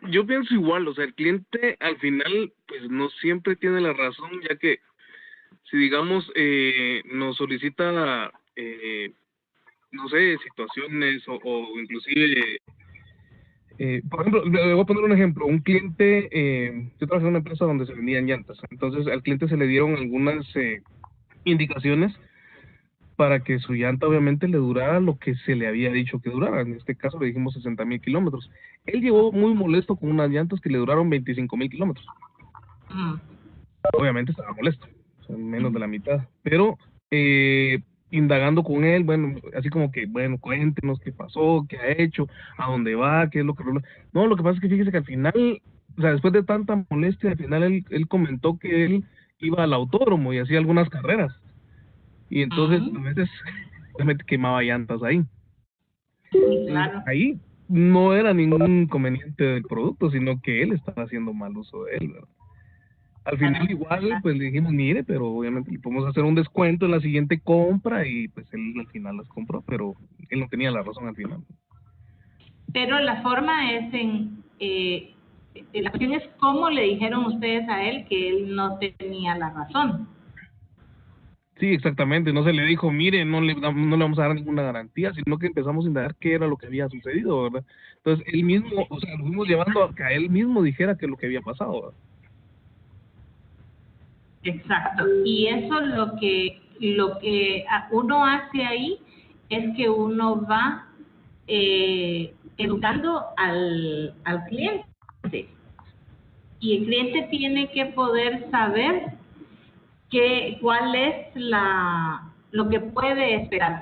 yo pienso igual, o sea, el cliente al final pues no siempre tiene la razón, ya que si digamos nos solicita, no sé, situaciones o inclusive, por ejemplo, le voy a poner un ejemplo, un cliente, yo trabajé en una empresa donde se vendían llantas, entonces al cliente se le dieron algunas indicaciones para que su llanta obviamente le durara lo que se le había dicho que durara. En este caso le dijimos 60,000 kilómetros. Él llegó muy molesto con unas llantas que le duraron 25,000 kilómetros. Ujú. Obviamente estaba molesto, o sea, menos de Ujú. la mitad. Pero indagando con él, bueno, así como que, bueno, cuéntenos qué pasó, qué ha hecho, a dónde va, qué es lo que... No, lo que pasa es que fíjese que al final, o sea, después de tanta molestia, al final él comentó que él iba al autódromo y hacía algunas carreras. Y entonces a Ujú. veces obviamente quemaba llantas ahí. Sí, Entonces claro. ahí no era ningún inconveniente del producto, sino que él estaba haciendo mal uso de él, ¿verdad? Al final Claro, igual, claro. pues le dijimos, mire, pero obviamente le podemos hacer un descuento en la siguiente compra y pues él al final las compró, pero él no tenía la razón al final. Pero la forma es la cuestión es cómo le dijeron ustedes a él que él no tenía la razón. Sí, exactamente, no se le dijo, mire, no le vamos a dar ninguna garantía, sino que empezamos a indagar qué era lo que había sucedido, ¿verdad? Entonces él mismo, o sea, lo fuimos llevando a que a él mismo dijera que lo que había pasado, ¿verdad? Exacto. Y eso lo que uno hace ahí es que uno va educando al cliente. Y el cliente tiene que poder saber cuál es lo que puede esperar.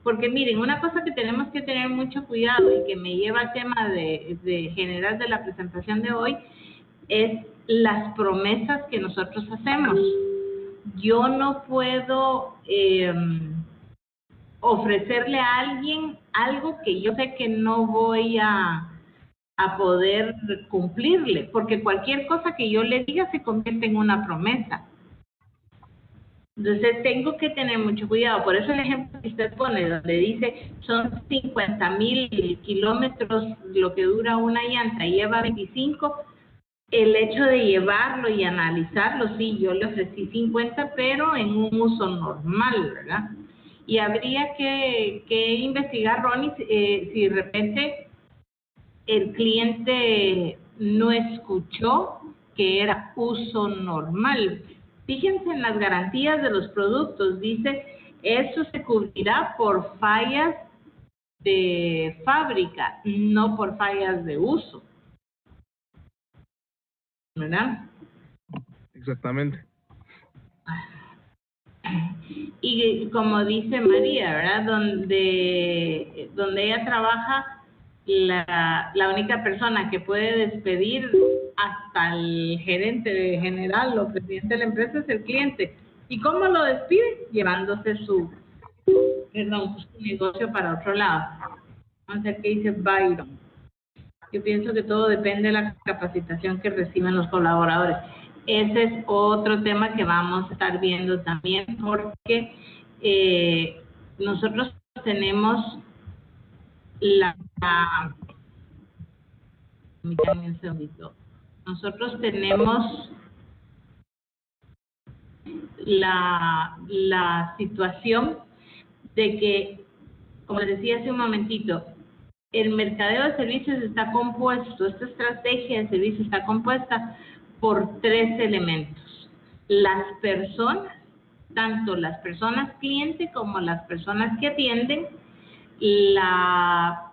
Porque miren, una cosa que tenemos que tener mucho cuidado y que me lleva al tema de general de la presentación de hoy es las promesas que nosotros hacemos. Yo no puedo ofrecerle a alguien algo que yo sé que no voy a poder cumplirle, porque cualquier cosa que yo le diga se convierte en una promesa. Entonces tengo que tener mucho cuidado. Por eso el ejemplo que usted pone, donde dice son 50,000 kilómetros lo que dura una llanta y lleva 25, el hecho de llevarlo y analizarlo, sí, yo le ofrecí 50, pero en un uso normal, ¿verdad? Y habría que investigar, Ronnie, si de repente el cliente no escuchó que era uso normal. Fíjense en las garantías de los productos, dice, eso se cubrirá por fallas de fábrica, no por fallas de uso, ¿verdad? Exactamente. Y como dice María, ¿verdad? Donde ella trabaja, la única persona que puede despedir hasta el gerente general o presidente de la empresa es el cliente. ¿Y cómo lo despide? Llevándose su negocio para otro lado. Vamos a ver qué dice Byron. Yo pienso que todo depende de la capacitación que reciben los colaboradores. Ese es otro tema que vamos a estar viendo también, porque nosotros tenemos permítanme un segundito. Nosotros tenemos la situación de que, como les decía hace un momentito, el mercadeo de servicios está compuesto, esta estrategia de servicios está compuesta por tres elementos. Las personas, tanto las personas clientes como las personas que atienden, la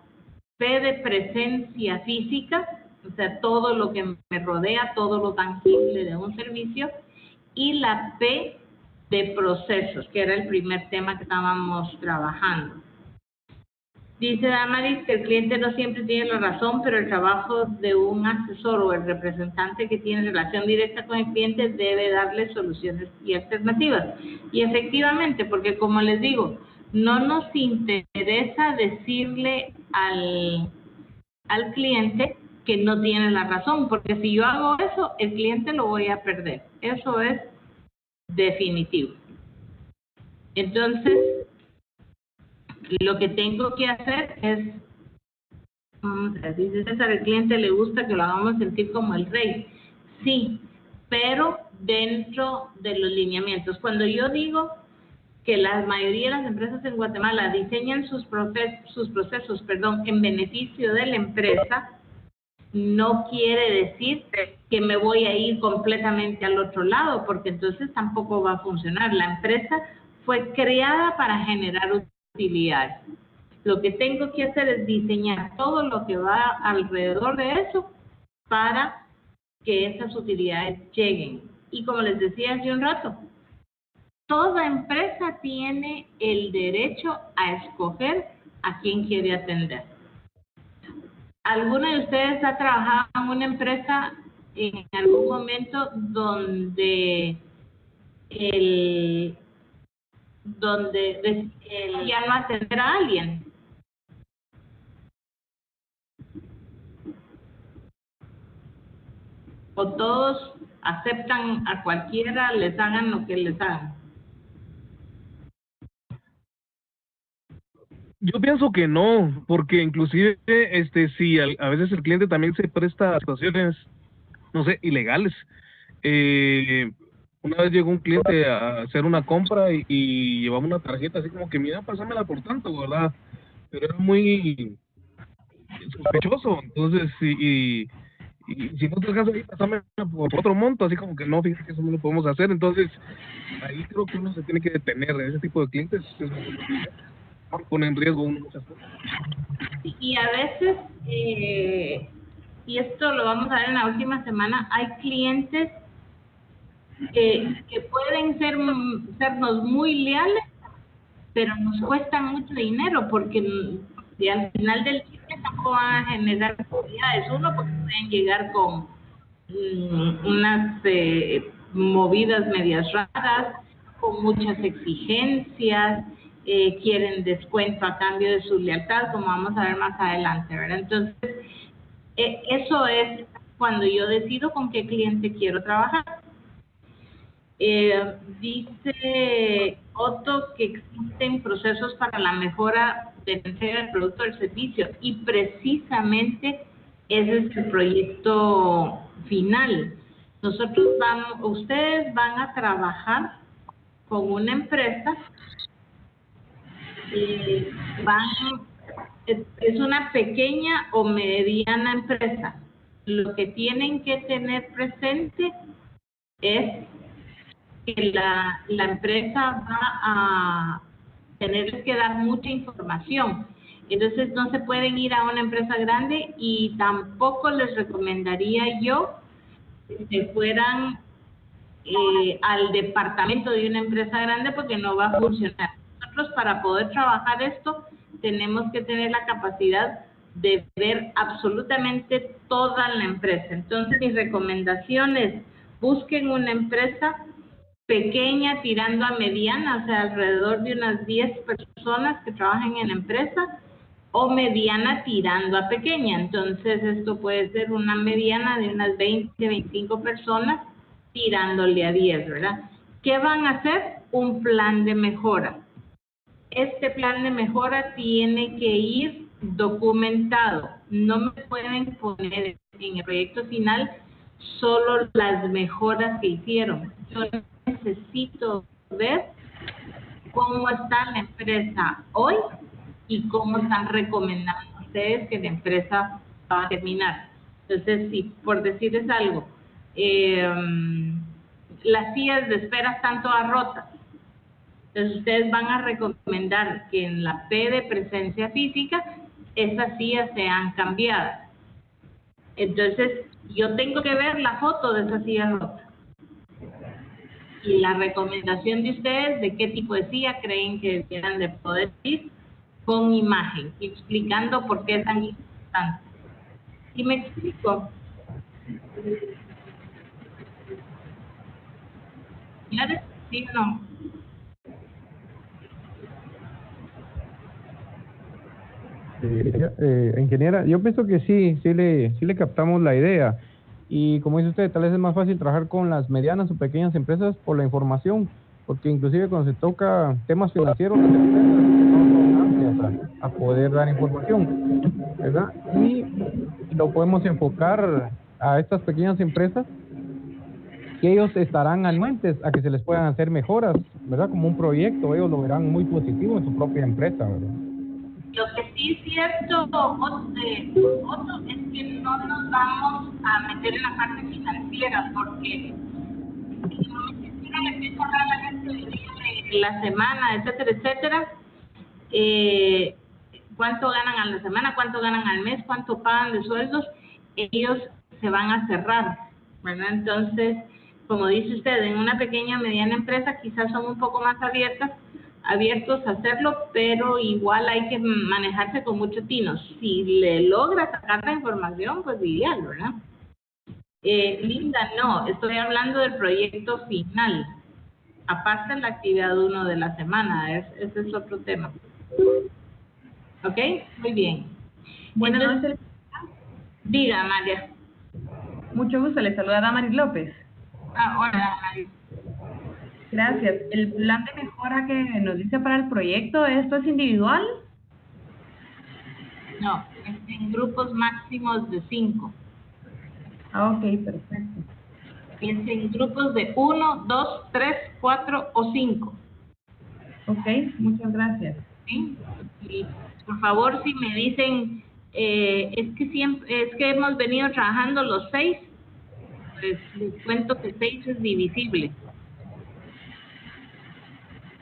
P de presencia física, o sea, todo lo que me rodea, todo lo tangible de un servicio, y la P de procesos, que era el primer tema que estábamos trabajando. Dice Damaris que el cliente no siempre tiene la razón, pero el trabajo de un asesor o el representante que tiene relación directa con el cliente debe darle soluciones y alternativas. Y efectivamente, porque como les digo, no nos interesa decirle al cliente que no tiene la razón, porque si yo hago eso, el cliente lo voy a perder. Eso es definitivo. Entonces, lo que tengo que hacer es dice César, el cliente le gusta que lo hagamos sentir como el rey. Sí, pero dentro de los lineamientos. Cuando yo digo que la mayoría de las empresas en Guatemala diseñan sus procesos, en beneficio de la empresa, no quiere decir que me voy a ir completamente al otro lado, porque entonces tampoco va a funcionar. La empresa fue creada para generar utilidades. Lo que tengo que hacer es diseñar todo lo que va alrededor de eso para que esas utilidades lleguen. Y como les decía hace un rato, toda empresa tiene el derecho a escoger a quién quiere atender. ¿Alguno de ustedes ha trabajado en una empresa en algún momento donde ya no atender a alguien? ¿O todos aceptan a cualquiera, les hagan lo que les hagan? Yo pienso que no, porque inclusive si a veces el cliente también se presta a situaciones, no sé, ilegales. Una vez llegó un cliente a hacer una compra y llevaba una tarjeta así como que, mira, pásamela por tanto, ¿verdad? Pero era muy sospechoso. Entonces, y si no te alcanza ahí, pásamela por otro monto, así como que no, fíjate que eso no lo podemos hacer. Entonces, ahí creo que uno se tiene que detener. Ese tipo de clientes pone en riesgo muchas cosas. Y a veces, y esto lo vamos a ver en la última semana, hay clientes que pueden sernos muy leales, pero nos cuestan mucho dinero, porque al final del día tampoco van a generar utilidades. Uno, porque pueden llegar con unas movidas medias raras, con muchas exigencias, quieren descuento a cambio de su lealtad, como vamos a ver más adelante, ¿verdad? Entonces, eso es cuando yo decido con qué cliente quiero trabajar. Dice Otto que existen procesos para la mejora de la entrega del producto o del servicio, y precisamente ese es el proyecto final. Ustedes van a trabajar con una empresa, es una pequeña o mediana empresa. Lo que tienen que tener presente es que la empresa va a tener que dar mucha información. Entonces no se pueden ir a una empresa grande, y tampoco les recomendaría yo que fueran al departamento de una empresa grande, porque no va a funcionar. Nosotros, para poder trabajar esto, tenemos que tener la capacidad de ver absolutamente toda la empresa. Entonces, mi recomendación es: busquen una empresa pequeña tirando a mediana, o sea, alrededor de unas 10 personas que trabajen en la empresa, o mediana tirando a pequeña. Entonces, esto puede ser una mediana de unas 20, 25 personas tirándole a 10, ¿verdad? ¿Qué van a hacer? Un plan de mejora. Este plan de mejora tiene que ir documentado. No me pueden poner en el proyecto final solo las mejoras que hicieron. Yo necesito ver cómo está la empresa hoy y cómo están recomendando ustedes que la empresa va a terminar. Entonces, si por decirles algo, las sillas de espera están todas rotas, entonces ustedes van a recomendar que en la P de presencia física esas sillas sean cambiadas. Entonces, yo tengo que ver la foto de esas sillas rotas y la recomendación de ustedes de qué tipo de silla creen que debieran de poder ir, con imagen, explicando por qué es tan importante. ¿Sí me explico? ¿Sí o no? Ingeniera, yo pienso que sí le captamos la idea. Y como dice usted, tal vez es más fácil trabajar con las medianas o pequeñas empresas por la información, porque inclusive cuando se toca temas financieros, las empresas no son amplias. a poder dar información, ¿verdad? Y lo podemos enfocar a estas pequeñas empresas, que ellos estarán anuentes a que se les puedan hacer mejoras, ¿verdad? Como un proyecto, ellos lo verán muy positivo en su propia empresa, ¿verdad? Lo que sí es cierto, Otto, es que no nos vamos a meter en la parte financiera, porque si uno le empieza a hablar a la gente del día de la semana, etcétera, etcétera, cuánto ganan a la semana, cuánto ganan al mes, cuánto pagan de sueldos, ellos se van a cerrar, ¿verdad? Entonces, como dice usted, en una pequeña o mediana empresa quizás son un poco más abiertos a hacerlo, pero igual hay que manejarse con mucho tino. Si le logra sacar la información, pues ideal, ¿verdad? Linda, no, estoy hablando del proyecto final, aparte de la actividad 1 de la semana, ese es otro tema. ¿Ok? Muy bien. Buenas Entonces, noches. Diga, María. Mucho gusto, le saluda Damaris López. Hola, María. Gracias. El plan de mejora que nos dice para el proyecto, ¿esto es individual? No, es en grupos máximos de 5. Ok, perfecto. Es en grupos de 1, 2, 3, 4 o 5. Ok, muchas gracias. ¿Sí? Y por favor, si me dicen, es que hemos venido trabajando los 6, pues les cuento que 6 es divisible.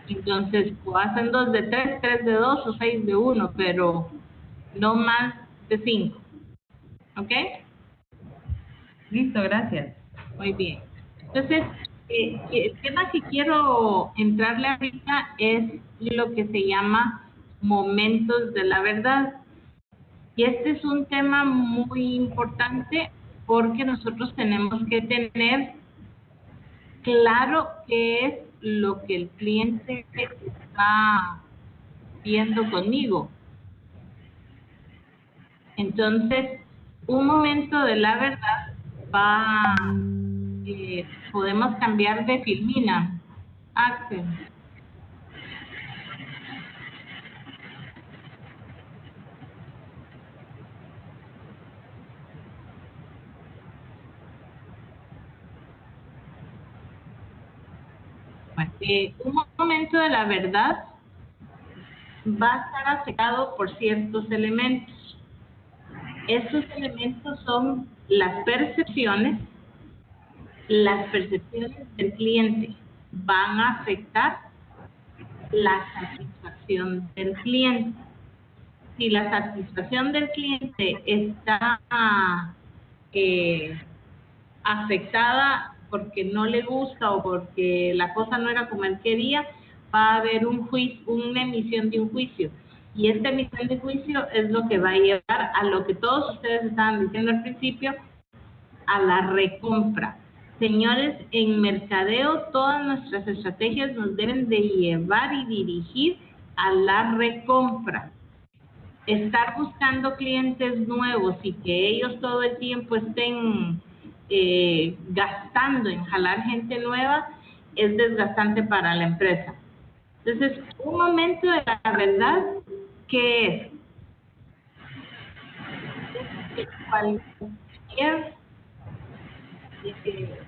Entonces, o hacen 2 de 3, 3 de 2 o 6 de 1, pero no más de 5. ¿Ok? Listo, gracias. Muy bien. Entonces, el tema que quiero entrarle ahorita es lo que se llama momentos de la verdad. Y este es un tema muy importante porque nosotros tenemos que tener claro qué es lo que el cliente está viendo conmigo. Entonces, un momento de la verdad podemos cambiar de Filmina. Axel. Un momento de la verdad va a estar afectado por ciertos elementos. Estos elementos son las percepciones del cliente. Van a afectar la satisfacción del cliente. Si la satisfacción del cliente está afectada porque no le gusta o porque la cosa no era como él quería, va a haber un juicio, una emisión de un juicio. Y esta emisión de juicio es lo que va a llevar a lo que todos ustedes estaban diciendo al principio, a la recompra. Señores, en mercadeo todas nuestras estrategias nos deben de llevar y dirigir a la recompra. Estar buscando clientes nuevos y que ellos todo el tiempo estén gastando en jalar gente nueva es desgastante para la empresa. Entonces, un momento de la verdad, ¿qué es?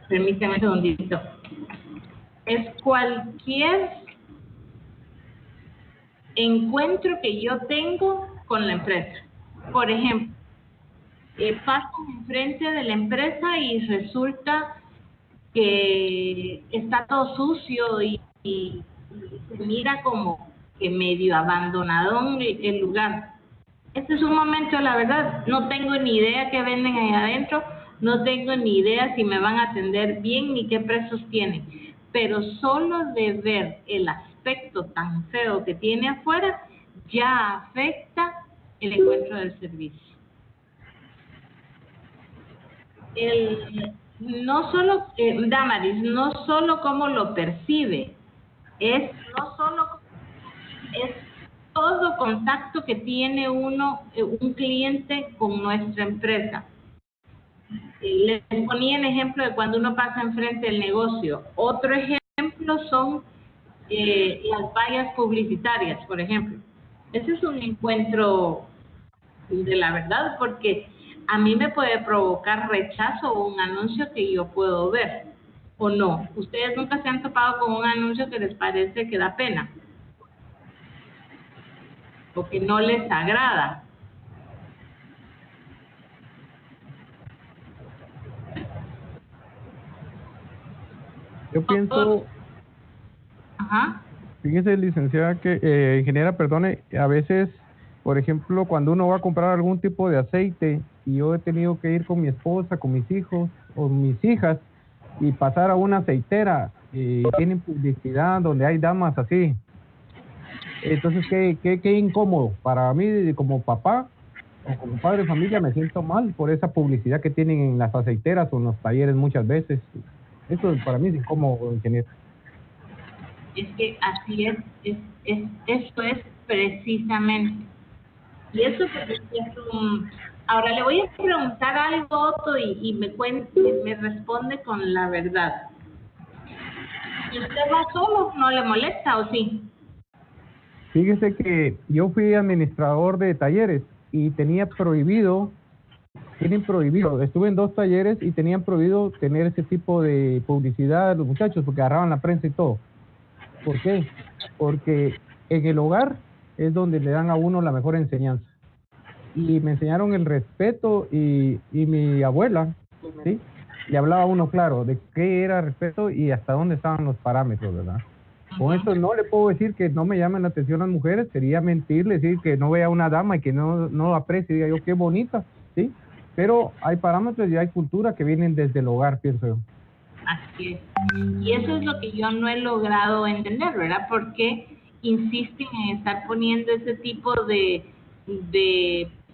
Permítame un segundito. Es cualquier encuentro que yo tengo con la empresa. Por ejemplo, paso enfrente de la empresa y resulta que está todo sucio y se mira como que medio abandonado el lugar. Este es un momento, la verdad, no tengo ni idea qué venden ahí adentro, no tengo ni idea si me van a atender bien ni qué precios tienen, pero solo de ver el aspecto tan feo que tiene afuera ya afecta el encuentro del servicio. No solo, Damaris, no solo cómo lo percibe, es todo contacto que tiene un cliente con nuestra empresa. Les ponía el ejemplo de cuando uno pasa enfrente del negocio. Otro ejemplo son las vallas publicitarias, por ejemplo. ese es un encuentro de la verdad, porque a mí me puede provocar rechazo un anuncio que yo puedo ver, ¿o no? ¿Ustedes nunca se han topado con un anuncio que les parece que da pena? ¿O que no les agrada? Yo pienso, Ajá. fíjese, licenciada, que ingeniera, perdone, a veces, por ejemplo, cuando uno va a comprar algún tipo de aceite y yo he tenido que ir con mi esposa, con mis hijos o mis hijas y pasar a una aceitera y tienen publicidad donde hay damas así. Entonces, qué incómodo. Para mí, como papá o como padre de familia, me siento mal por esa publicidad que tienen en las aceiteras o en los talleres muchas veces. Eso para mí es incómodo, ingeniero. Es que así esto es precisamente. Y eso porque es un... Ahora le voy a preguntar algo, Otto, y me responde con la verdad. ¿Y usted va solo? ¿No le molesta o sí? Fíjese que yo fui administrador de talleres y tienen prohibido, estuve en 2 talleres y tenían prohibido tener ese tipo de publicidad a los muchachos porque agarraban la prensa y todo. ¿Por qué? Porque en el hogar es donde le dan a uno la mejor enseñanza. Y me enseñaron el respeto y mi abuela, ¿sí? Le hablaba a uno claro de qué era respeto y hasta dónde estaban los parámetros, ¿verdad? Con esto no le puedo decir que no me llamen la atención las mujeres, sería mentirle, decir que no vea a una dama y que no aprecie y diga yo qué bonita, ¿sí? Pero hay parámetros y hay cultura que vienen desde el hogar, pienso yo. Así es. Y eso es lo que yo no he logrado entender, ¿verdad? Porque insisten en estar poniendo ese tipo de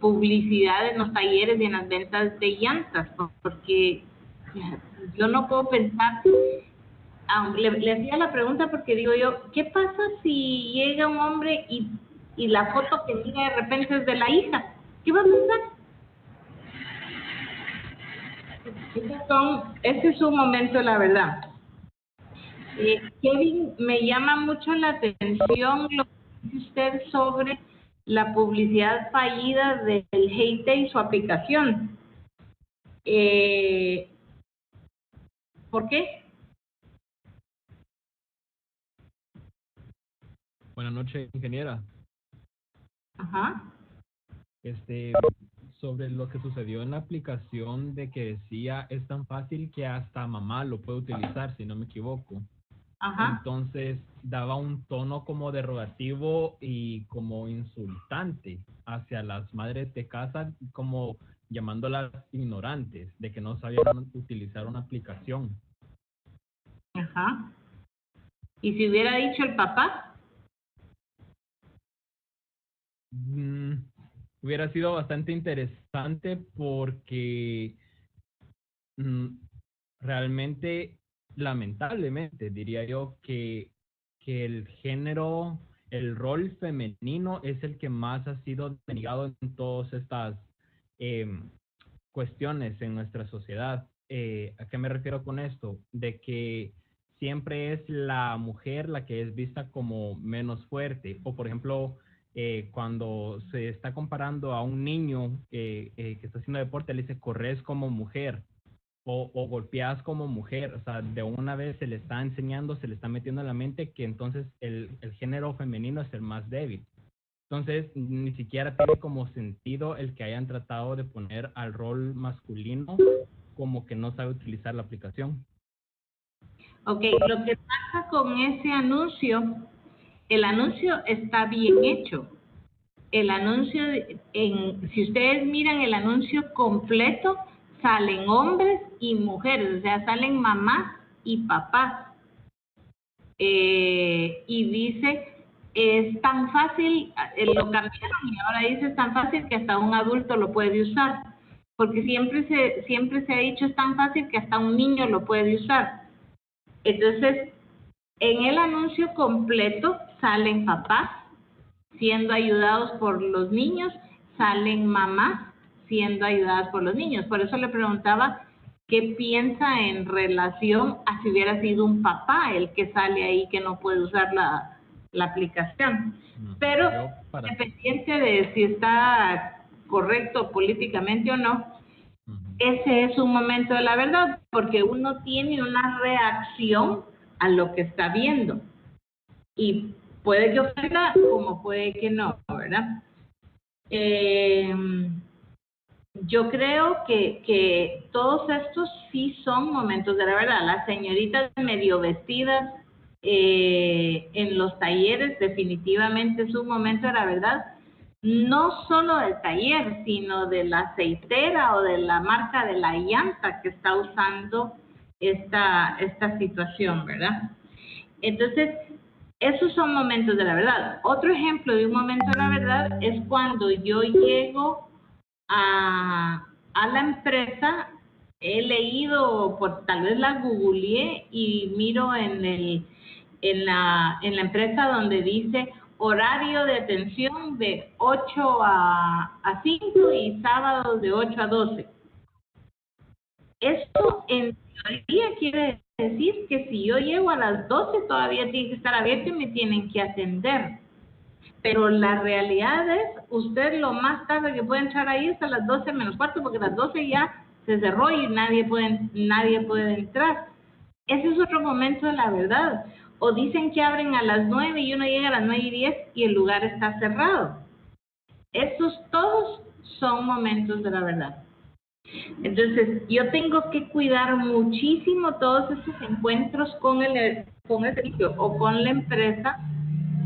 publicidad en los talleres y en las ventas de llantas, ¿no? Porque yo no puedo pensar, le hacía la pregunta porque digo yo, ¿qué pasa si llega un hombre y la foto que mira de repente es de la hija? ¿Qué va a pensar? Ese es un momento, la verdad. Kevin, me llama mucho la atención lo que dice usted sobre la publicidad fallida del Heyte y su aplicación. ¿Por qué? Buenas noches, ingeniera. Ajá. Sobre lo que sucedió en la aplicación de que decía es tan fácil que hasta mamá lo puede utilizar, si no me equivoco. Ajá. Entonces daba un tono como derogativo y como insultante hacia las madres de casa, como llamándolas ignorantes, de que no sabían utilizar una aplicación. Ajá. ¿Y si hubiera dicho el papá? Hubiera sido bastante interesante porque realmente, lamentablemente, diría yo que el género, el rol femenino es el que más ha sido denegado en todas estas cuestiones en nuestra sociedad. ¿A qué me refiero con esto? De que siempre es la mujer la que es vista como menos fuerte. O por ejemplo, cuando se está comparando a un niño que está haciendo deporte, le dice, corres como mujer o golpeas como mujer. O sea, de una vez se le está enseñando, se le está metiendo en la mente que entonces el género femenino es el más débil. Entonces, ni siquiera tiene como sentido el que hayan tratado de poner al rol masculino como que no sabe utilizar la aplicación. Ok, lo que pasa con ese anuncio, el anuncio está bien hecho. El anuncio, si ustedes miran el anuncio completo, salen hombres y mujeres, o sea, salen mamás y papás. Y dice, es tan fácil, lo cambiaron y ahora dice es tan fácil que hasta un adulto lo puede usar, porque siempre se ha dicho es tan fácil que hasta un niño lo puede usar. Entonces, en el anuncio completo salen papás siendo ayudados por los niños, salen mamás siendo ayudadas por los niños. Por eso le preguntaba qué piensa en relación a si hubiera sido un papá el que sale ahí que no puede usar la aplicación. Yo Pero para- independiente de si está correcto políticamente o no, Ujú. ese es un momento de la verdad, porque uno tiene una reacción a lo que está viendo. Y puede que ofenda como puede que no, ¿verdad? Yo creo que todos estos sí son momentos de la verdad. Las señoritas medio vestidas en los talleres definitivamente es un momento de la verdad, no solo del taller, sino de la aceitera o de la marca de la llanta que está usando esta situación, ¿verdad? Entonces, esos son momentos de la verdad. Otro ejemplo de un momento de la verdad es cuando yo llego a la empresa, he leído, tal vez la googleé y miro en la empresa donde dice horario de atención de 8 a 5 y sábados de 8 a 12. Esto en teoría quiere decir que si yo llego a las 12 todavía tiene que estar abierto y me tienen que atender. Pero la realidad es, usted lo más tarde que puede entrar ahí es a las 12 menos cuarto, porque a las 12 ya se cerró y nadie puede entrar. Ese es otro momento de la verdad. O dicen que abren a las 9 y uno llega a las 9:10 y el lugar está cerrado. Estos todos son momentos de la verdad. Entonces, yo tengo que cuidar muchísimo todos esos encuentros con el servicio o con la empresa,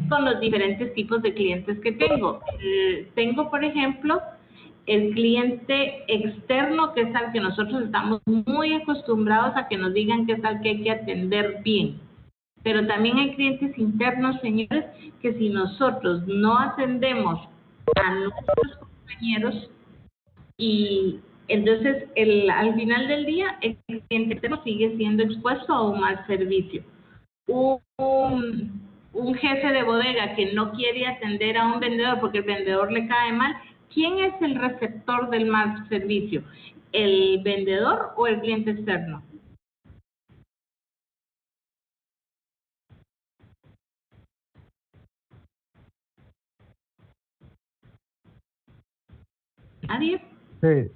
con los diferentes tipos de clientes que tengo. Tengo, por ejemplo, el cliente externo, que es al que nosotros estamos muy acostumbrados a que nos digan que es al que hay que atender bien. Pero también hay clientes internos, señores, que si nosotros no atendemos a nuestros compañeros, y entonces al final del día el cliente externo sigue siendo expuesto a un mal servicio. Un jefe de bodega que no quiere atender a un vendedor porque el vendedor le cae mal, ¿quién es el receptor del mal servicio? ¿El vendedor o el cliente externo? ¿Nadie? Sí,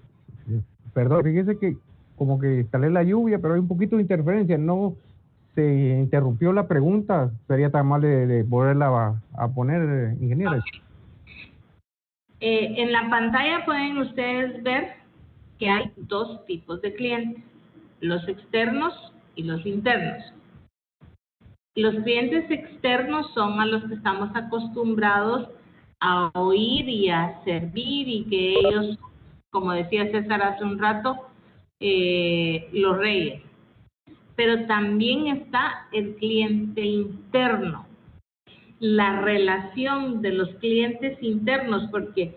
perdón, fíjese que como que instalé la lluvia, pero hay un poquito de interferencia, no se interrumpió la pregunta, sería tan mal de volverla a poner, ingeniero. Okay. En la pantalla pueden ustedes ver que hay dos tipos de clientes, los externos y los internos. Los clientes externos son a los que estamos acostumbrados a oír y a servir, y que ellos, como decía César hace un rato, los reyes. Pero también está el cliente interno, la relación de los clientes internos, porque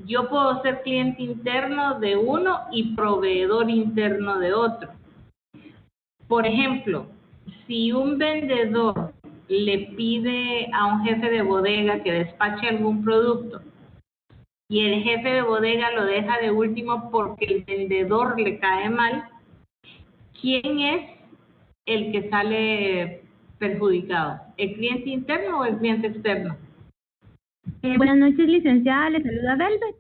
yo puedo ser cliente interno de uno y proveedor interno de otro. Por ejemplo, si un vendedor le pide a un jefe de bodega que despache algún producto y el jefe de bodega lo deja de último porque el vendedor le cae mal, ¿quién es el que sale perjudicado? ¿El cliente interno o el cliente externo? Buenas noches, licenciada. Le saluda Velvet.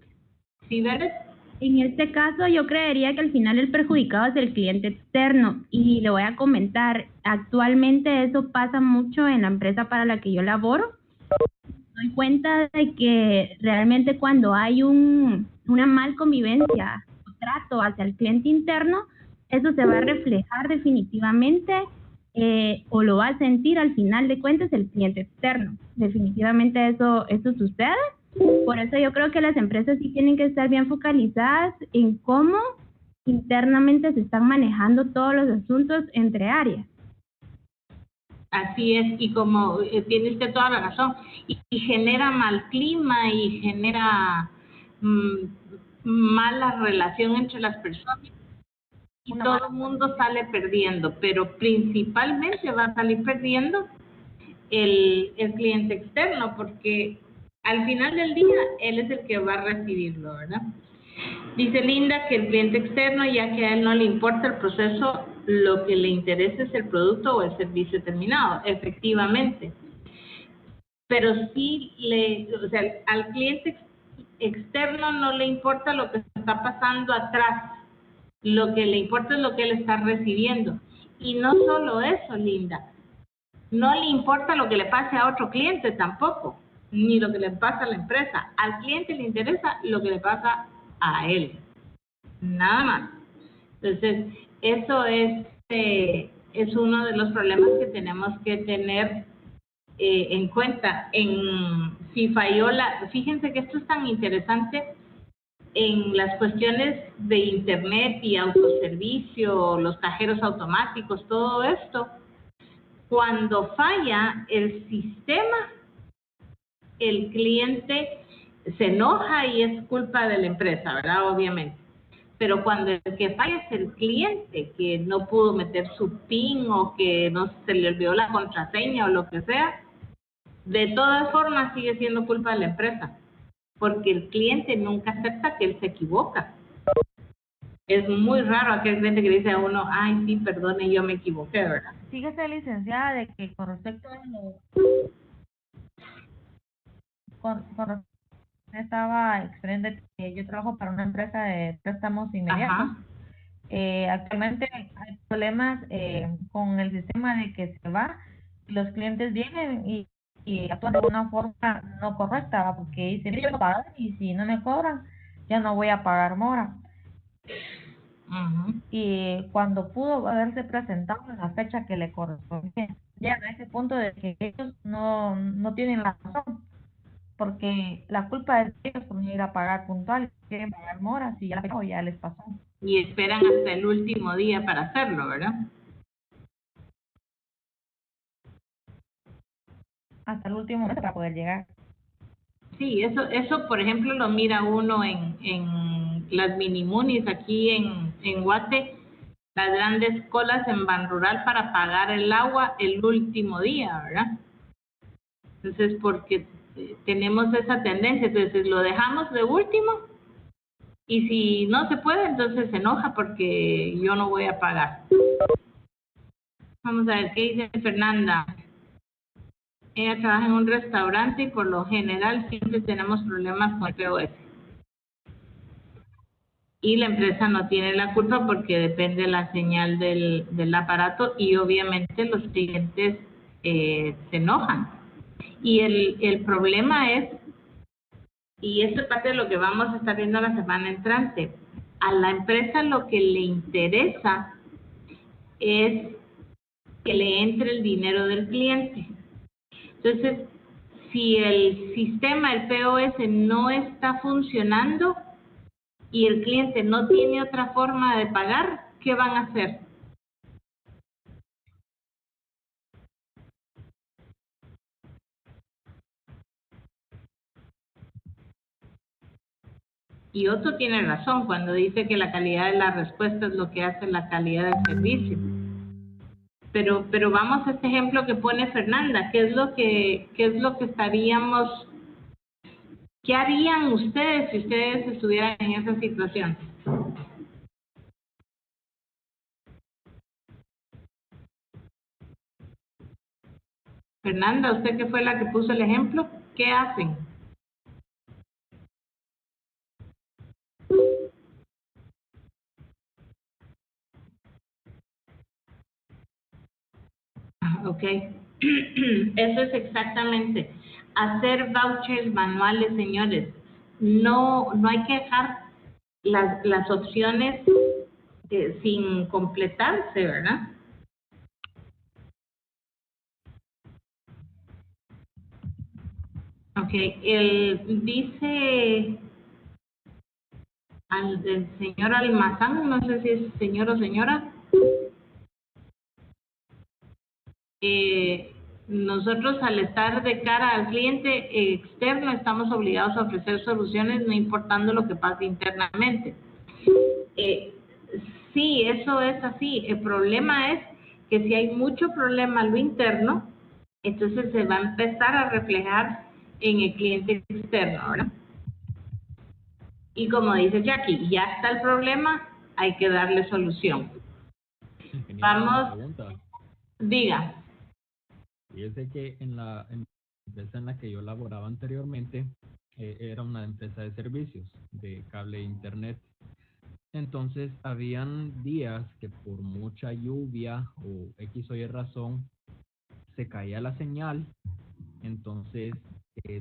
¿Sí, Velvet? En este caso, yo creería que al final el perjudicado es el cliente externo. Y le voy a comentar, actualmente eso pasa mucho en la empresa para la que yo laboro. Me doy cuenta de que realmente cuando hay una mal convivencia o trato hacia el cliente interno, eso se va a reflejar definitivamente o lo va a sentir al final de cuentas el cliente externo. Definitivamente eso sucede. Por eso yo creo que las empresas sí tienen que estar bien focalizadas en cómo internamente se están manejando todos los asuntos entre áreas. Así es, y como tiene usted toda la razón, y genera mal clima y genera mala relación entre las personas, y todo el mundo sale perdiendo, pero principalmente va a salir perdiendo el cliente externo, porque al final del día él es el que va a recibirlo, ¿verdad? Dice Linda que el cliente externo, ya que a él no le importa el proceso, lo que le interesa es el producto o el servicio terminado. Efectivamente. pero sí o sea, al cliente externo no le importa lo que está pasando atrás, lo que le importa es lo que él está recibiendo. Y no solo eso, Linda, no le importa lo que le pase a otro cliente tampoco, ni lo que le pasa a la empresa. Al cliente le interesa lo que le pasa a él, nada más. Entonces, eso es uno de los problemas que tenemos que tener en cuenta. Si falló fíjense que esto es tan interesante en las cuestiones de internet y autoservicio, los cajeros automáticos, todo esto. Cuando falla el sistema, el cliente se enoja y es culpa de la empresa, ¿verdad? Obviamente. Pero cuando el que falla es el cliente, que no pudo meter su PIN o que no se le olvidó la contraseña o lo que sea, de todas formas sigue siendo culpa de la empresa, porque el cliente nunca acepta que él se equivoca. Es muy raro aquel cliente que dice a uno, ay, sí, perdone, yo me equivoqué, ¿verdad? Fíjese, licenciada, de que con respecto a estaba exponiendo que yo trabajo para una empresa de préstamos inmediatos. Actualmente hay problemas con el sistema de que se va, los clientes vienen y actúan de una forma no correcta, porque dicen, yo voy a pagar y si no me cobran, ya no voy a pagar mora. Y cuando pudo haberse presentado en la fecha que le correspondía, ya a ese punto de que ellos no tienen la razón, porque la culpa es de ellos por no ir a pagar puntual, quieren pagar moras y ya les pasó. Y esperan hasta el último día para hacerlo, ¿verdad? Hasta el último momento para poder llegar. Sí, eso por ejemplo lo mira uno en las minimunis aquí en Guate, las grandes colas en Banrural para pagar el agua el último día, ¿verdad? Entonces, porque tenemos esa tendencia, entonces lo dejamos de último y si no se puede, entonces se enoja porque yo no voy a pagar. Vamos a ver qué dice Fernanda. Ella trabaja en un restaurante y por lo general siempre tenemos problemas con el POS. Y la empresa no tiene la culpa porque depende de la señal del aparato y obviamente los clientes se enojan. Y el problema es, y esto es parte de lo que vamos a estar viendo la semana entrante, a la empresa lo que le interesa es que le entre el dinero del cliente. Entonces, si el sistema, el POS, no está funcionando y el cliente no tiene otra forma de pagar, ¿qué van a hacer? Y Otto tiene razón cuando dice que la calidad de la respuesta es lo que hace la calidad del servicio. Pero vamos a este ejemplo que pone Fernanda, ¿qué es lo que estaríamos, qué harían ustedes si ustedes estuvieran en esa situación? Fernanda, usted que fue la que puso el ejemplo, ¿qué hacen? Ok, eso es exactamente, hacer vouchers manuales, señores. No hay que dejar las opciones sin completarse, ¿verdad? Ok, dice el señor Almazán, no sé si es señor o señora. Nosotros al estar de cara al cliente externo estamos obligados a ofrecer soluciones no importando lo que pase internamente. Sí, eso es así. El problema es que si hay mucho problema en lo interno, entonces se va a empezar a reflejar en el cliente externo, ¿verdad? Y como dice Jackie, ya está el problema, hay que darle solución. Vamos, diga. Fíjese que en empresa en la que yo laboraba anteriormente era una empresa de servicios de cable e internet. Entonces, habían días que por mucha lluvia o X o Y razón se caía la señal. Entonces,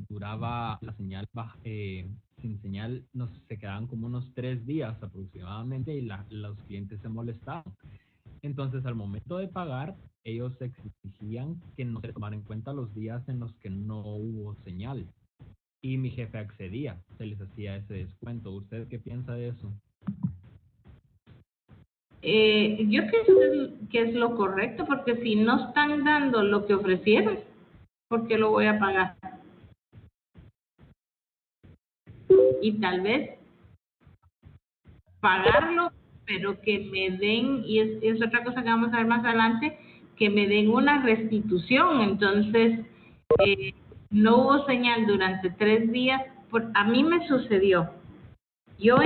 duraba la señal sin señal, se quedaban como unos 3 días aproximadamente y los clientes se molestaban. Entonces, al momento de pagar, ellos exigían que no se tomaran en cuenta los días en los que no hubo señal. Y mi jefe accedía, se les hacía ese descuento. ¿Usted qué piensa de eso? Yo pienso que es lo correcto, porque si no están dando lo que ofrecieron, ¿por qué lo voy a pagar? Y tal vez pagarlo, pero que me den, y es otra cosa que vamos a ver más adelante, que me den una restitución. Entonces, no hubo señal durante 3 días. A mí me sucedió. Yo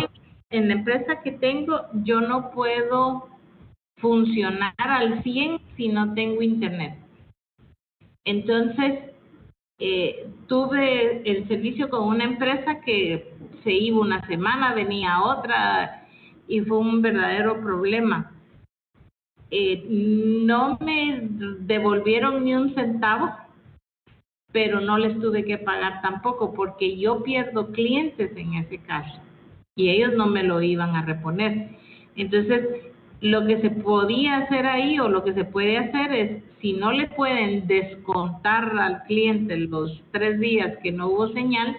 en la empresa que tengo, yo no puedo funcionar al 100 si no tengo internet. Entonces, tuve el servicio con una empresa que se iba una semana, venía otra, y fue un verdadero problema. No me devolvieron ni un centavo, pero no les tuve que pagar tampoco, porque yo pierdo clientes en ese caso y ellos no me lo iban a reponer. Entonces, lo que se podía hacer ahí, o lo que se puede hacer, es, si no le pueden descontar al cliente los 3 días que no hubo señal,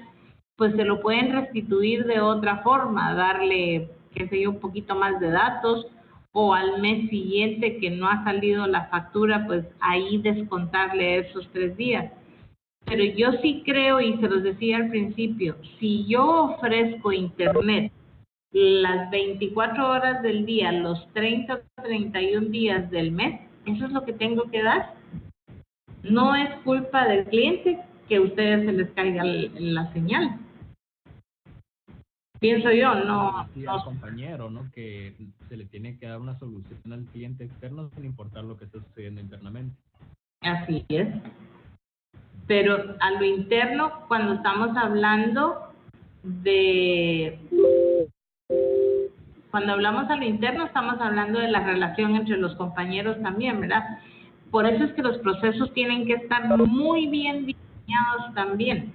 pues se lo pueden restituir de otra forma, darle, qué sé yo, un poquito más de datos, o al mes siguiente que no ha salido la factura, pues ahí descontarle esos 3 días. Pero yo sí creo, y se los decía al principio, si yo ofrezco internet las 24 horas del día, los 30 o 31 días del mes, eso es lo que tengo que dar. No es culpa del cliente que a ustedes se les caiga la señal. Pienso yo, no. Al compañero, ¿no? Que se le tiene que dar una solución al cliente externo sin importar lo que esté sucediendo internamente. Así es. Pero a lo interno, cuando estamos hablando cuando hablamos a lo interno, estamos hablando de la relación entre los compañeros también, ¿verdad? Por eso es que los procesos tienen que estar muy bien diseñados también,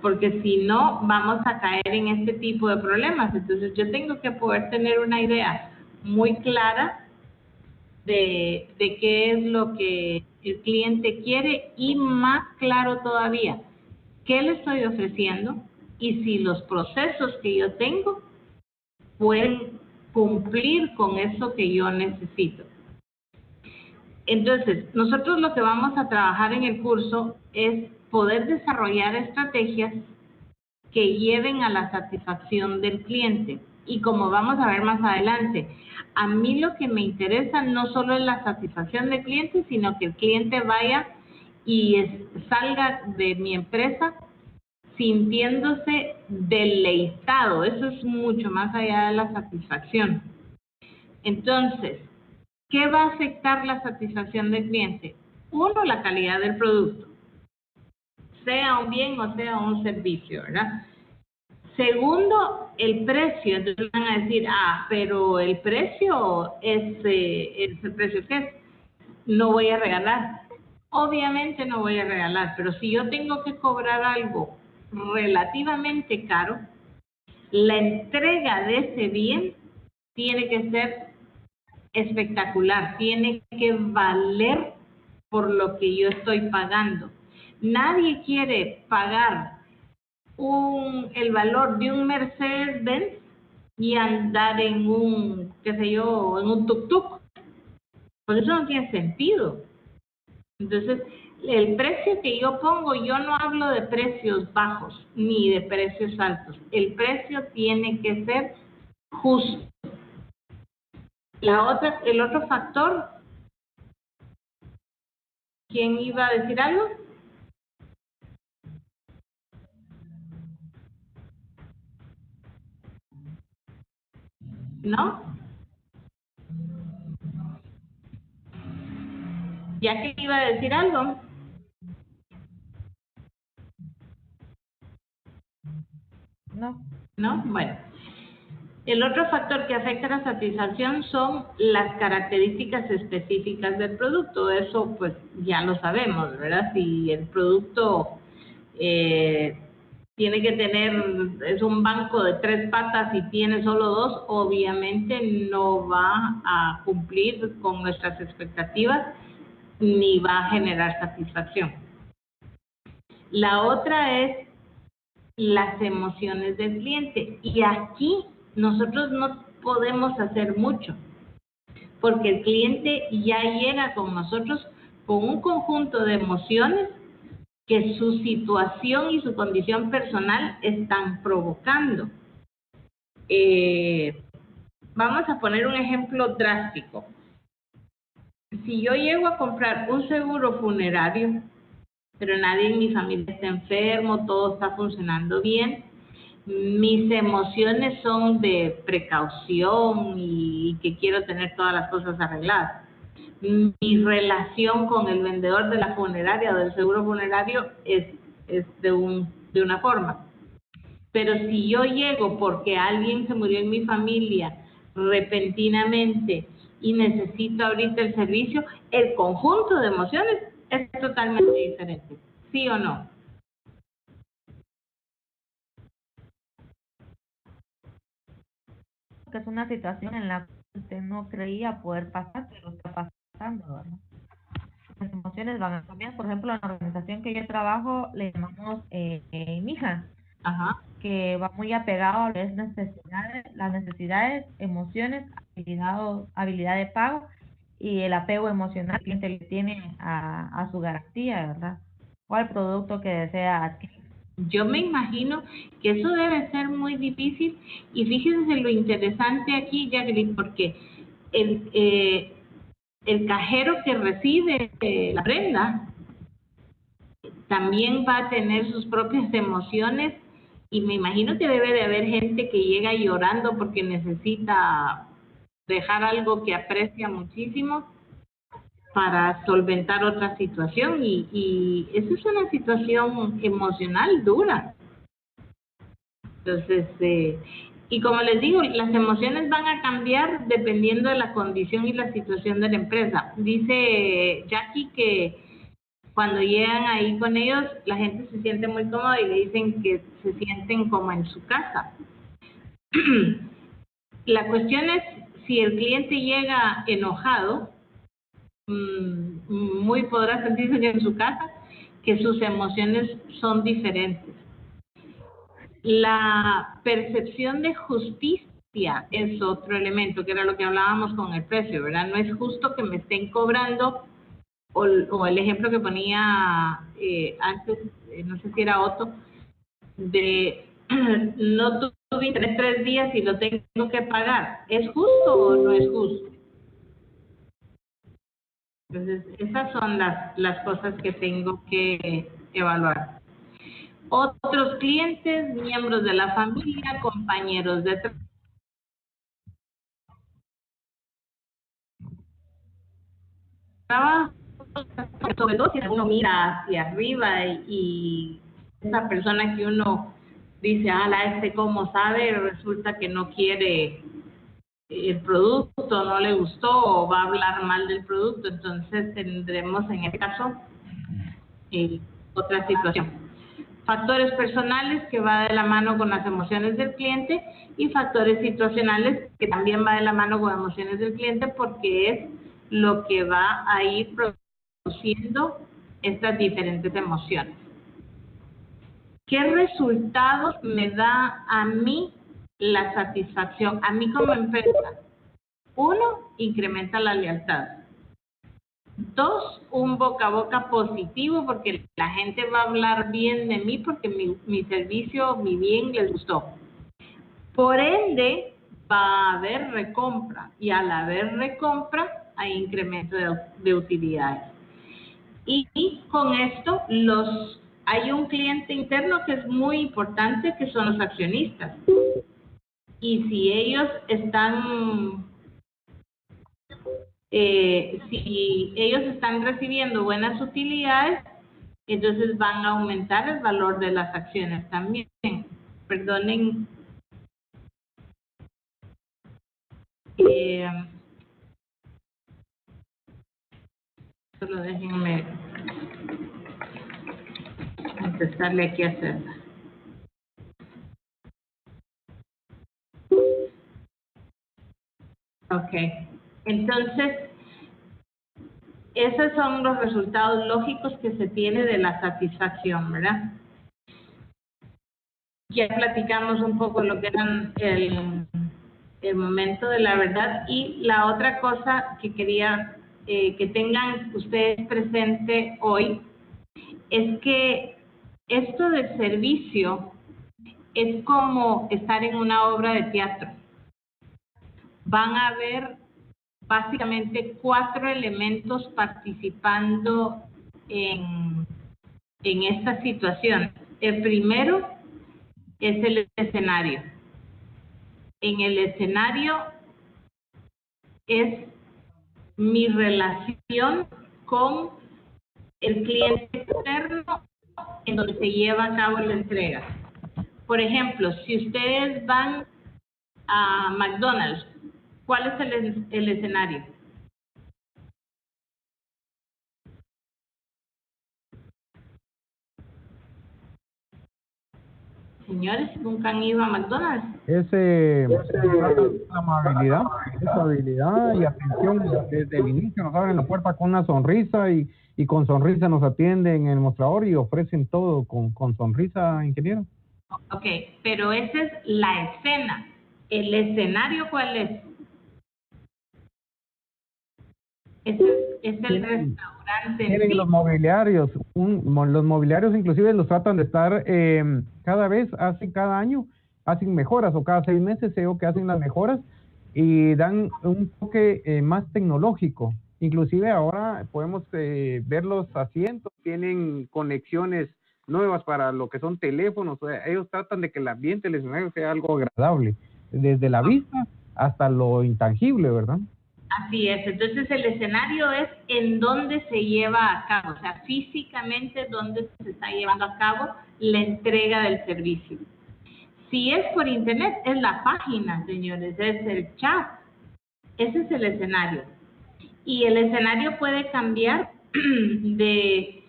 porque si no, vamos a caer en este tipo de problemas. Entonces, yo tengo que poder tener una idea muy clara de qué es lo que el cliente quiere, y más claro todavía, qué le estoy ofreciendo y si los procesos que yo tengo pueden cumplir con eso que yo necesito. Entonces, nosotros lo que vamos a trabajar en el curso es poder desarrollar estrategias que lleven a la satisfacción del cliente. Y como vamos a ver más adelante, a mí lo que me interesa no solo es la satisfacción del cliente, sino que el cliente vaya y salga de mi empresa sintiéndose deleitado. Eso es mucho más allá de la satisfacción. Entonces, ¿qué va a afectar la satisfacción del cliente? Uno, la calidad del producto, sea un bien o sea un servicio, ¿verdad? Segundo, el precio. Entonces van a decir, pero el precio es el precio que es. No voy a regalar. Obviamente no voy a regalar, pero si yo tengo que cobrar algo relativamente caro, la entrega de ese bien tiene que ser espectacular, tiene que valer por lo que yo estoy pagando. Nadie quiere pagar el valor de un Mercedes-Benz y andar en un, qué sé yo, en un tuk-tuk. Pues eso no tiene sentido. Entonces, el precio que yo pongo, yo no hablo de precios bajos ni de precios altos. El precio tiene que ser justo. El otro factor, ¿quién iba a decir algo? ¿No? ¿Ya que iba a decir algo? ¿no? Bueno, el otro factor que afecta la satisfacción son las características específicas del producto. Eso pues ya lo sabemos, ¿verdad? Si el producto tiene que tener, es un banco de 3 patas y tiene solo 2, obviamente no va a cumplir con nuestras expectativas ni va a generar satisfacción. La otra es las emociones del cliente, y aquí nosotros no podemos hacer mucho porque el cliente ya llega con nosotros con un conjunto de emociones que su situación y su condición personal están provocando. Vamos a poner un ejemplo drástico. Si yo llego a comprar un seguro funerario, pero nadie en mi familia está enfermo, todo está funcionando bien, mis emociones son de precaución y que quiero tener todas las cosas arregladas. Mi relación con el vendedor de la funeraria o del seguro funerario es de una forma. Pero si yo llego porque alguien se murió en mi familia repentinamente y necesito ahorita el servicio, el conjunto de emociones es totalmente diferente. ¿Sí o no? Que es una situación en la que usted no creía poder pasar, pero está pasando, ¿verdad? Las emociones van a cambiar. Por ejemplo, en la organización que yo trabajo le llamamos MIJA, Ajá. que va muy apegado a lo que es las necesidades, emociones, habilidad de pago y el apego emocional que el cliente le tiene a su garantía, ¿verdad? O al producto que desea adquirir. Yo me imagino que eso debe ser muy difícil, y fíjense lo interesante aquí, Jacqueline, porque el cajero que recibe la prenda también va a tener sus propias emociones, y me imagino que debe de haber gente que llega llorando porque necesita dejar algo que aprecia muchísimo para solventar otra situación, y esa es una situación emocional dura. Entonces, y como les digo, las emociones van a cambiar dependiendo de la condición y la situación de la empresa. Dice Jackie que cuando llegan ahí con ellos, la gente se siente muy cómoda y le dicen que se sienten como en su casa. La cuestión es, si el cliente llega enojado, muy podrá sentirse en su casa, que sus emociones son diferentes. La percepción de justicia es otro elemento, que era lo que hablábamos con el precio, ¿verdad? No es justo que me estén cobrando, o el ejemplo que ponía antes, no sé si era Otto, de no tuve internet 3 días y lo tengo que pagar. ¿Es justo o no es justo? Entonces, esas son las cosas que tengo que evaluar. Otros clientes, miembros de la familia, compañeros de trabajo, sobre todo si uno mira hacia arriba y esa persona que uno dice, cómo sabe, resulta que no quiere el producto, no le gustó o va a hablar mal del producto, entonces tendremos en este caso otra situación. Factores personales, que va de la mano con las emociones del cliente, y factores situacionales, que también va de la mano con emociones del cliente, porque es lo que va a ir produciendo estas diferentes emociones. ¿Qué resultados me da a mí la satisfacción, a mí como empresa? 1, incrementa la lealtad. 2, un boca a boca positivo, porque la gente va a hablar bien de mí porque mi servicio, mi bien les gustó. Por ende, va a haber recompra, y al haber recompra hay incremento de utilidades. Y con esto hay un cliente interno que es muy importante, que son los accionistas. Y si ellos están recibiendo buenas utilidades, entonces van a aumentar el valor de las acciones también. Perdonen Solo déjenme empezarle aquí a hacer. Ok, entonces, esos son los resultados lógicos que se tiene de la satisfacción, ¿verdad? Ya platicamos un poco lo que eran el momento de la verdad, y la otra cosa que quería que tengan ustedes presente hoy es que esto del servicio es como estar en una obra de teatro. Van a haber básicamente 4 elementos participando en esta situación. El primero es el escenario. En el escenario es mi relación con el cliente externo en donde se lleva a cabo la entrega. Por ejemplo, si ustedes van a McDonald's, ¿cuál es el escenario? Señores, ¿nunca han ido a McDonald's? Es amabilidad y atención desde el inicio. Nos abren la puerta con una sonrisa y con sonrisa nos atienden en el mostrador y ofrecen todo con sonrisa, ingeniero. Ok, pero esa es la escena. ¿El escenario cuál es? Es el restaurante. Tienen los mobiliarios. Los mobiliarios inclusive los tratan de estar cada año hacen mejoras, o cada 6 meses creo que hacen las mejoras y dan un toque más tecnológico. Inclusive ahora podemos ver los asientos, tienen conexiones nuevas para lo que son teléfonos. O sea, ellos tratan de que el ambiente del escenario sea algo agradable, desde la vista hasta lo intangible, ¿verdad? Así es, entonces el escenario es en donde se lleva a cabo, o sea, físicamente donde se está llevando a cabo la entrega del servicio. Si es por internet, es la página, señores, es el chat. Ese es el escenario. Y el escenario puede cambiar de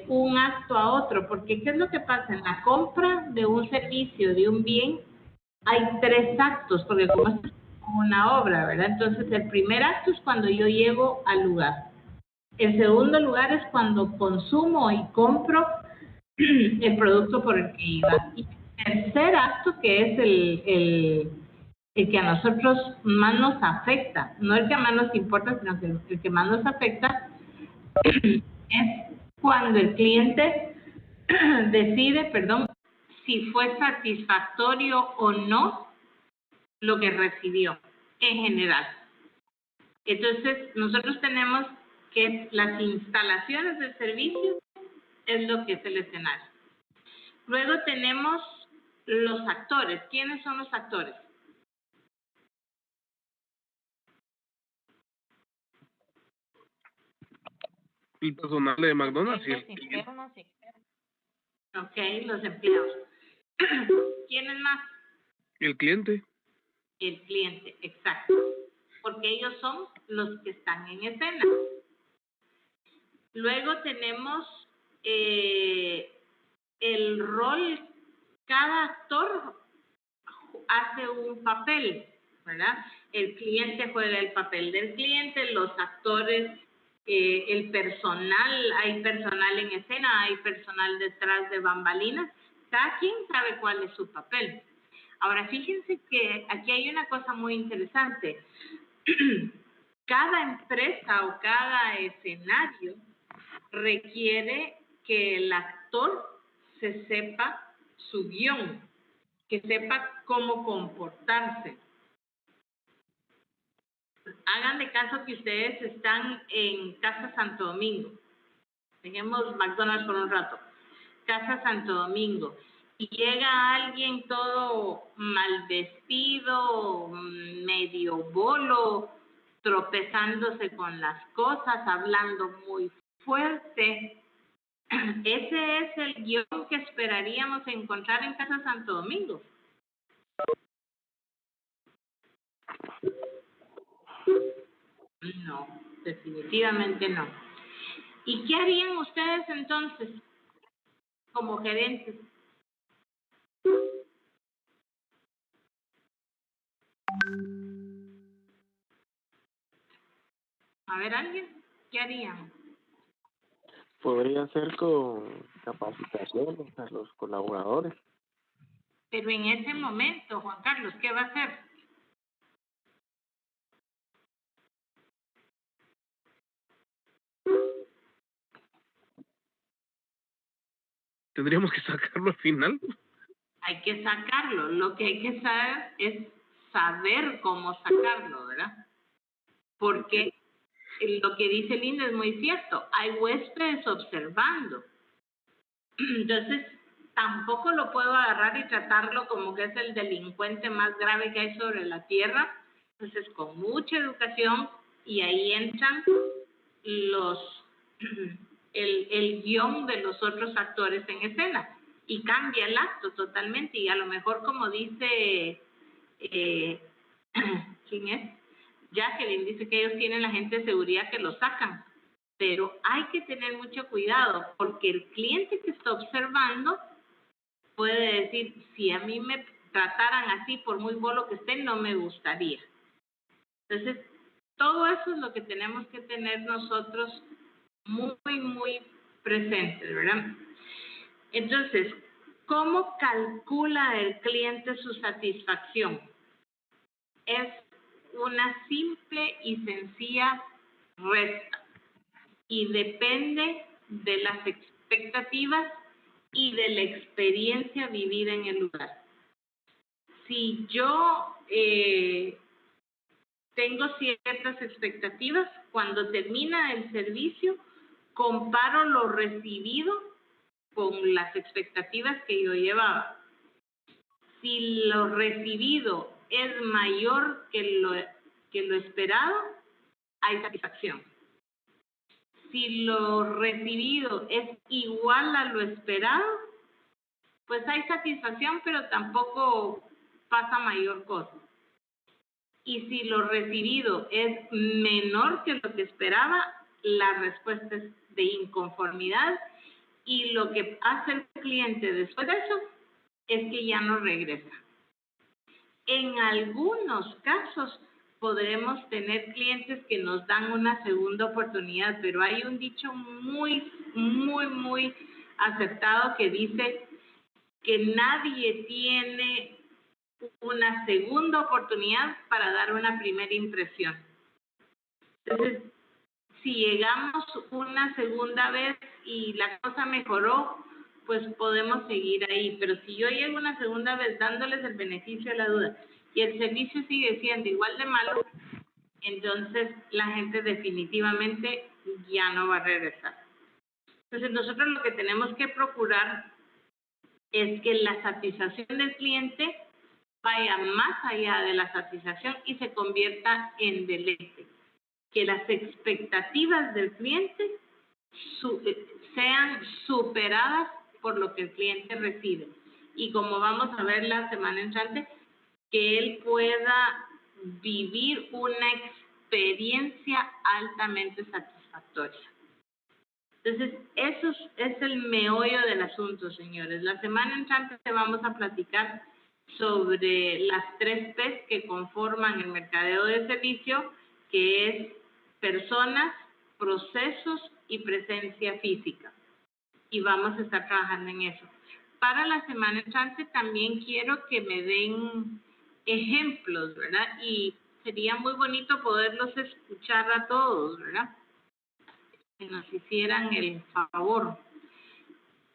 un acto a otro, porque ¿qué es lo que pasa? En la compra de un servicio, de un bien, hay 3 actos, porque como esto es una obra, ¿verdad? Entonces, el primer acto es cuando yo llego al lugar. El segundo lugar es cuando consumo y compro el producto por el que iba. Y el tercer acto, que es el que a nosotros más nos afecta, no el que más nos importa, sino que el que más nos afecta, es cuando el cliente decide, si fue satisfactorio o no lo que recibió en general. Entonces, nosotros tenemos que las instalaciones del servicio es lo que es el escenario. Luego tenemos los actores. ¿Quiénes son los actores? El personal de McDonald's y Ok, los empleados. ¿Quiénes más? el cliente. El cliente, exacto. Porque ellos son los que están en escena. Luego tenemos el rol. Cada actor hace un papel, ¿verdad? El cliente juega el papel del cliente, los actores, el personal, hay personal en escena, hay personal detrás de bambalinas. Cada quien sabe cuál es su papel. Ahora, fíjense que aquí hay una cosa muy interesante. Cada empresa o cada escenario requiere que el actor se sepa su guión, que sepa cómo comportarse. Hagan de caso que ustedes están en Casa Santo Domingo. Dejemos McDonald's por un rato. Casa Santo Domingo. Y llega alguien todo mal vestido, medio bolo, tropezándose con las cosas, hablando muy fuerte. Ese es el guión que esperaríamos encontrar en Casa Santo Domingo. No, definitivamente no. ¿Y qué harían ustedes entonces como gerentes? A ver, ¿alguien? ¿Qué harían? Podría ser con capacitaciones a los colaboradores. Pero en ese momento, Juan Carlos, ¿qué va a hacer? Tendríamos que sacarlo al final. Hay que sacarlo. Lo que hay que saber es saber cómo sacarlo, ¿verdad? Porque lo que dice Linda es muy cierto. Hay huéspedes observando. Entonces, tampoco lo puedo agarrar y tratarlo como que es el delincuente más grave que hay sobre la tierra. Entonces, con mucha educación, y ahí entran los el guión de los otros actores en escena y cambia el acto totalmente, y a lo mejor, como dice ¿quién es? Jacqueline, dice que ellos tienen la gente de seguridad que lo sacan, pero hay que tener mucho cuidado porque el cliente que está observando puede decir, si a mí me trataran así, por muy bolo que esté, no me gustaría. Entonces, todo eso es lo que tenemos que tener nosotros muy presentes, ¿verdad? Entonces, ¿cómo calcula el cliente su satisfacción? Es una simple y sencilla resta y depende de las expectativas y de la experiencia vivida en el lugar. Si yo tengo ciertas expectativas, cuando termina el servicio, comparo lo recibido con las expectativas que yo llevaba. Si lo recibido es mayor que lo esperado, hay satisfacción. Si lo recibido es igual a lo esperado, pues hay satisfacción, pero tampoco pasa mayor cosa. Y si lo recibido es menor que lo que esperaba, la respuesta es de inconformidad, y lo que hace el cliente después de eso es que ya no regresa. En algunos casos podremos tener clientes que nos dan una segunda oportunidad, pero hay un dicho muy aceptado que dice que nadie tiene una segunda oportunidad para dar una primera impresión. Entonces, si llegamos una segunda vez y la cosa mejoró, pues podemos seguir ahí. Pero si yo llego una segunda vez dándoles el beneficio de la duda y el servicio sigue siendo igual de malo, entonces la gente definitivamente ya no va a regresar. Entonces, nosotros lo que tenemos que procurar es que la satisfacción del cliente vaya más allá de la satisfacción y se convierta en deleite. Que las expectativas del cliente sean superadas por lo que el cliente recibe. Y como vamos a ver la semana entrante, que él pueda vivir una experiencia altamente satisfactoria. Entonces, eso es el meollo del asunto, señores. La semana entrante vamos a platicar sobre las 3 P's que conforman el mercadeo de servicio, que es personas, procesos y presencia física. Y vamos a estar trabajando en eso. Para la semana entrante también quiero que me den ejemplos, ¿verdad? Y sería muy bonito poderlos escuchar a todos, ¿verdad? Que nos hicieran el favor.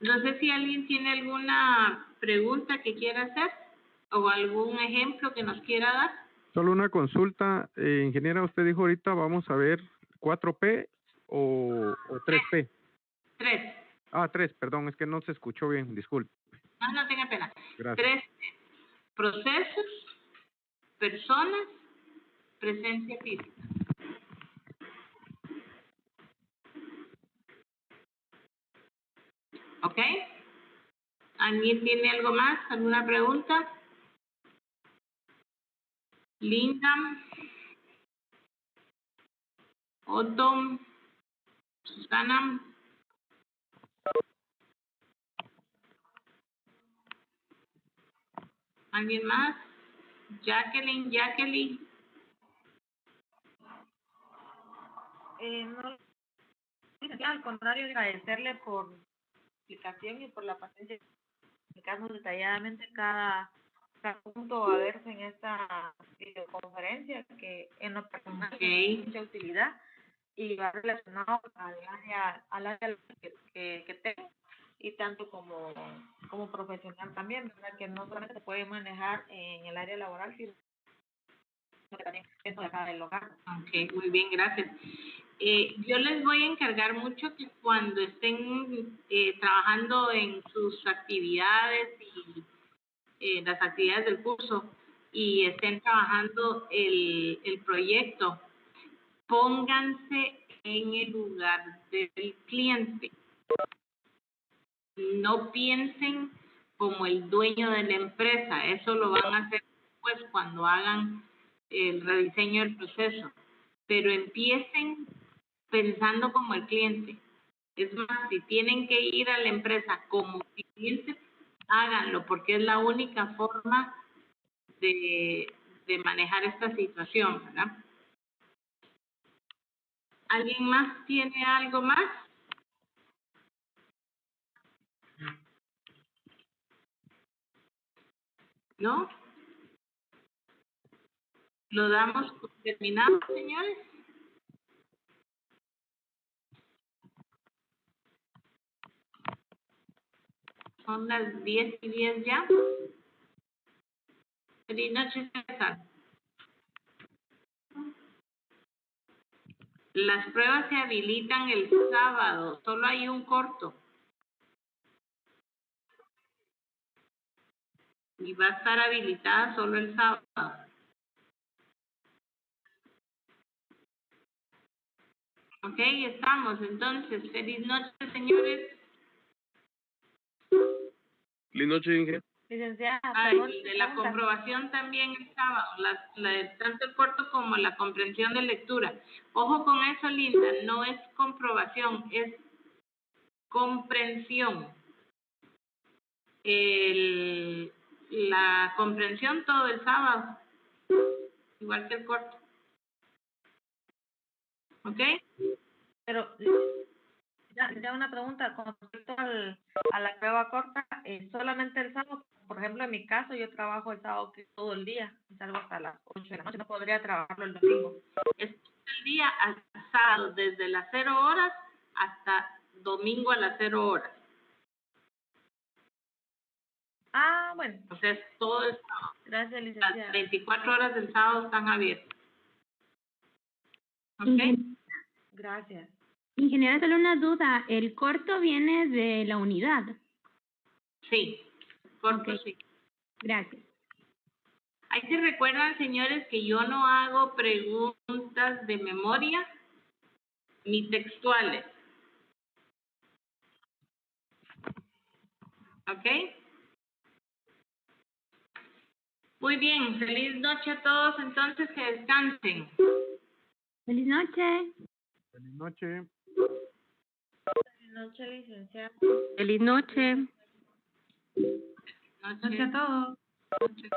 No sé si alguien tiene alguna pregunta que quiera hacer o algún ejemplo que nos quiera dar. Solo una consulta, ingeniera, usted dijo ahorita vamos a ver 4P o 3P. 3. Ah, 3, perdón, es que no se escuchó bien, disculpe. No tenga pena. Gracias. 3, procesos, personas, presencia física. ¿Ok? ¿Alguien tiene algo más? ¿Alguna pregunta? Linda, Otto, Susana, ¿alguien más? Jacqueline. No, al contrario, agradecerle por la explicación y por la paciencia, explicarnos detalladamente cada punto a verse en esta videoconferencia, que en lo personal tiene mucha utilidad y va relacionado al área que tengo, y tanto como profesional también, ¿verdad? Que no solamente se puede manejar en el área laboral, sino que también dentro de acá del hogar. Ok, muy bien, gracias. Yo les voy a encargar mucho que cuando estén trabajando en sus actividades y las actividades del curso y estén trabajando el proyecto, pónganse en el lugar del cliente. No piensen como el dueño de la empresa, eso lo van a hacer después cuando hagan el rediseño del proceso, pero empiecen pensando como el cliente. Es más, si tienen que ir a la empresa como clientes, háganlo, porque es la única forma de manejar esta situación, ¿verdad? ¿Alguien más tiene algo más? ¿No? ¿Lo damos por terminado, señores? Son las 10:10 ya. Feliz noche, César. Las pruebas se habilitan el sábado, solo hay un corto. Y va a estar habilitada solo el sábado. Ok, estamos. Entonces, feliz noche, señores. Feliz noche, Inge. Licenciada, Ay, de la comprobación también el sábado, tanto el corto como la comprensión de lectura. Ojo con eso, Linda, no es comprobación, es comprensión. La comprensión todo el sábado, igual que el corto. ¿Ok? pero ya una pregunta con respecto a la prueba corta, solamente el sábado. Por ejemplo, en mi caso, yo trabajo el sábado todo el día, salgo hasta las 8 de la noche, no podría trabajarlo el domingo. Es el día al sábado, desde las 0 horas hasta domingo a las 0 horas. Ah, bueno. O sea, es todo el sábado. Gracias, licenciada. Las 24 horas del sábado están abiertas. ¿Ok? Gracias. Ingeniera, solo una duda. ¿El corto viene de la unidad? Sí, corto Ok. sí. Gracias. Ahí se recuerdan, señores, que yo no hago preguntas de memoria ni textuales. ¿Ok? Muy bien, feliz noche a todos, entonces que descansen. Feliz noche. Feliz noche. Buenas noches, licenciada. Feliz noche. Noche a todos. Noche.